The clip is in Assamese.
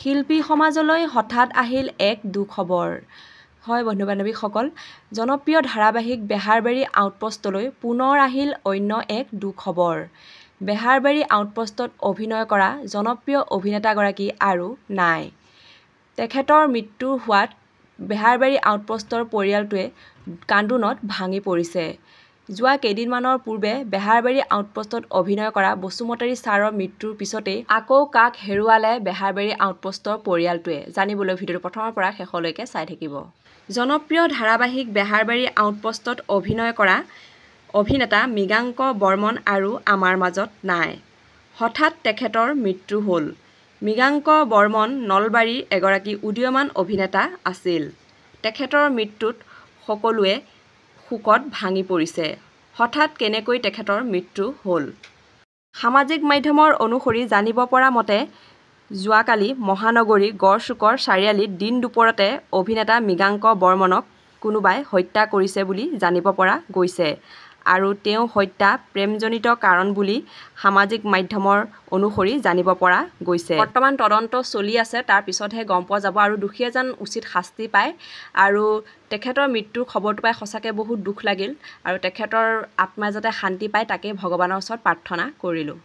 শিল্পী সমাজলৈ হঠাৎ আহিল এক দুখবৰ। হয় বন্ধু-বান্ধৱীসকল, জনপ্ৰিয় ধাৰাবাহিক বেহাৰবাৰী আউটপোষ্টলৈ পুনৰ আহিল অন্য এক দুখবৰ। বেহাৰবাৰী আউটপোষ্টত অভিনয় কৰা জনপ্ৰিয় অভিনেতাগৰাকী আৰু নাই। তেখেতৰ মৃত্যু হোৱাত বেহাৰবাৰী আউটপোষ্টৰ পৰিয়ালটোৱে কান্দোনত ভাঙি পৰিছে। যোৱা কেইদিনমানৰ পূৰ্বে বেহাৰবাৰী আউটপোষ্টত অভিনয় কৰা বসুমতাৰী ছাৰৰ মৃত্যুৰ পিছতেই আকৌ কাক হেৰুৱালে বেহাৰবাৰী আউটপোষ্টৰ পৰিয়ালটোৱে? জানিবলৈ ভিডিঅ'টো প্ৰথমৰ পৰা শেষলৈকে চাই থাকিব। জনপ্ৰিয় ধাৰাবাহিক বেহাৰবাৰী আউটপোষ্টত অভিনয় কৰা অভিনেতা মৃগাংক বৰ্মন আৰু আমাৰ মাজত নাই। হঠাৎ তেখেতৰ মৃত্যু হ'ল। মৃগাংক বৰ্মন নলবাৰীৰ এগৰাকী উদীয়মান অভিনেতা আছিল। তেখেতৰ মৃত্যুত সকলোৱে শোকত ভাঙি পৰিছে। হঠাৎ কেনেকৈ তেখেতৰ মৃত্যু হ'ল? সামাজিক মাধ্যমৰ অনুসৰি জানিব পৰা মতে, যোৱাকালি মহানগৰীৰ গড়চুকৰ চাৰিআলিত দিন দুপৰতে অভিনেতা মৃগাংক বৰ্মনক কোনোবাই হত্যা কৰিছে বুলি জানিব পৰা গৈছে আৰু তেওঁৰ হত্যা প্ৰেমজনিত কাৰণ বুলি সামাজিক মাধ্যমৰ অনুসৰি জানিব পৰা গৈছে। বৰ্তমান তদন্ত চলি আছে, তাৰ পিছতহে গম পোৱা যাব আৰু দোষীয়ে যেন উচিত শাস্তি পায়। আৰু তেখেতৰ মৃত্যুৰ খবৰটো পাই সঁচাকৈ বহুত দুখ লাগিল আৰু তেখেতৰ আত্মাই যাতে শান্তি পায় তাকেই ভগৱানৰ ওচৰত প্ৰাৰ্থনা কৰিলোঁ।